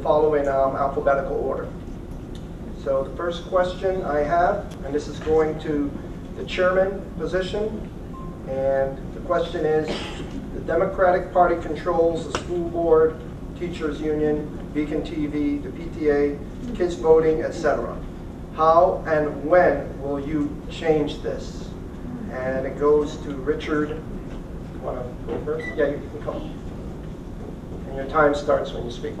follow in alphabetical order. So the first question I have, and this is going to the chairman position, and the question is, the Democratic Party controls the school board, teachers union, Beacon TV, the PTA, kids voting, etc. How and when will you change this? And it goes to Richard. You want to go first? Yeah, you can come. And your time starts when you speak.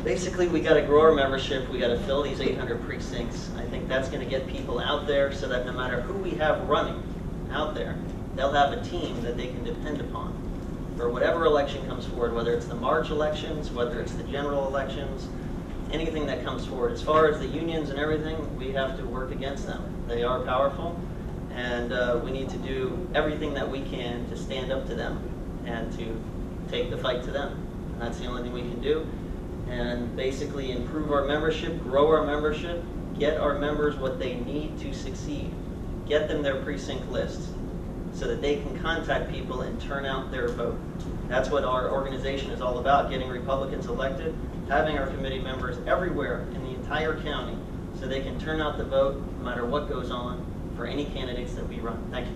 Basically, we got to grow our membership. We got to fill these 800 precincts. I think that's going to get people out there so that no matter who we have running out there, they'll have a team that they can depend upon for whatever election comes forward, whether it's the March elections, whether it's the general elections, anything that comes forward. As far as the unions and everything, we have to work against them. They are powerful, and we need to do everything that we can to stand up to them and to take the fight to them. And that's the only thing we can do. And basically improve our membership, grow our membership, get our members what they need to succeed. Get them their precinct lists so that they can contact people and turn out their vote. That's what our organization is all about, getting Republicans elected, having our committee members everywhere in the entire county so they can turn out the vote no matter what goes on for any candidates that we run. Thank you.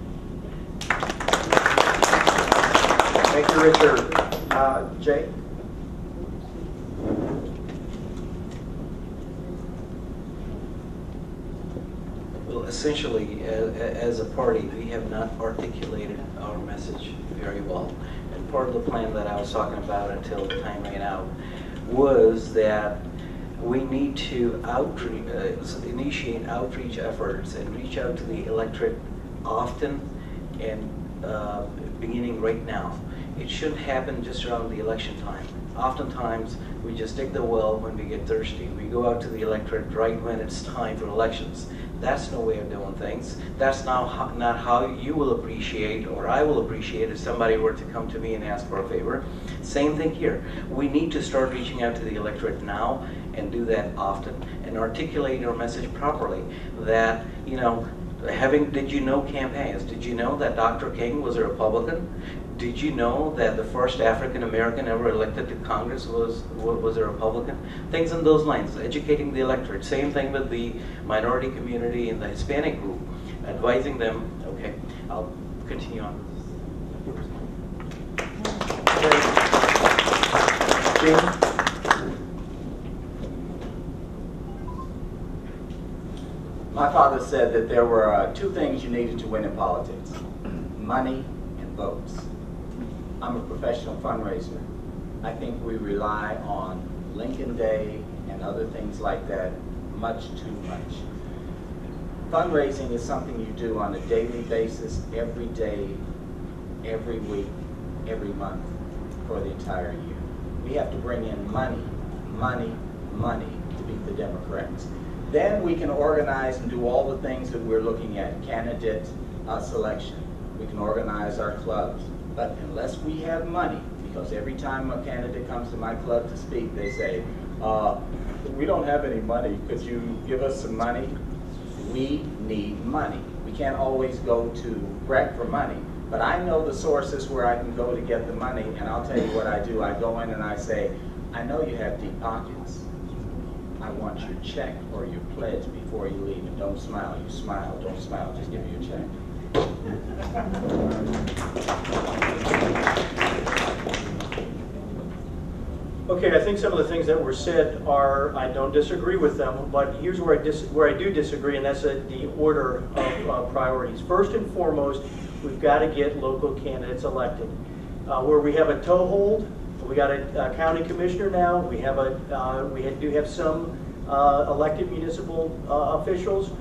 Thank you, Richard. Jay? Well, essentially, as a party, we have not articulated our message very well. And part of the plan that I was talking about until the time ran out was that we need to initiate outreach efforts and reach out to the electorate often and beginning right now. It shouldn't happen just around the election time. Oftentimes, we just dig the well when we get thirsty. We go out to the electorate right when it's time for elections. That's no way of doing things. That's not how you will appreciate, or I will appreciate, if somebody were to come to me and ask for a favor. Same thing here. We need to start reaching out to the electorate now and do that often and articulate our message properly. That, you know, did you know campaigns? Did you know that Dr. King was a Republican? Did you know that the first African American ever elected to Congress was a Republican? Things in those lines, educating the electorate. Same thing with the minority community and the Hispanic group, advising them. Okay, I'll continue on. My father said that there were two things you needed to win in politics: money and votes. I'm a professional fundraiser. I think we rely on Lincoln Day and other things like that much too much. Fundraising is something you do on a daily basis, every day, every week, every month, for the entire year. We have to bring in money, money, money to beat the Democrats. Then we can organize and do all the things that we're looking at, candidate selection. We can organize our clubs. But unless we have money, because every time a candidate comes to my club to speak, they say, we don't have any money, could you give us some money? We need money. We can't always go to Breck for money, but I know the sources where I can go to get the money, and I'll tell you what I do. I go in and I say, I know you have deep pockets. I want your check or your pledge before you leave, and don't smile. You smile, don't smile, just give me your check. Okay, I think some of the things that were said are, I don't disagree with them, but here's where I do disagree, and that's the order of priorities. First and foremost, we've got to get local candidates elected. Where we have a toehold, we got a county commissioner now, we do have some elected municipal officials.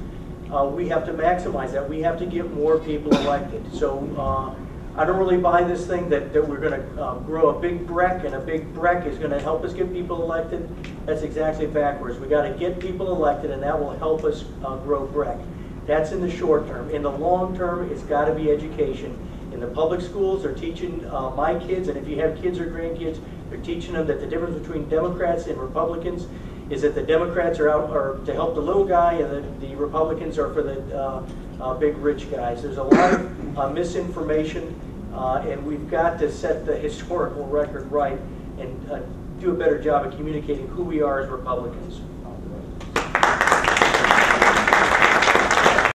We have to maximize that. We have to get more people elected. So I don't really buy this thing that we're going to grow a big Breck, and a big Breck is going to help us get people elected. That's exactly backwards. We got to get people elected, and that will help us grow Breck. That's in the short term. In the long term, it's got to be education. In the public schools, they're teaching my kids, and if you have kids or grandkids, they're teaching them that the difference between Democrats and Republicans is that the Democrats are to help the little guy, and the Republicans are for the big rich guys. There's a lot of misinformation And we've got to set the historical record right and do a better job of communicating who we are as Republicans.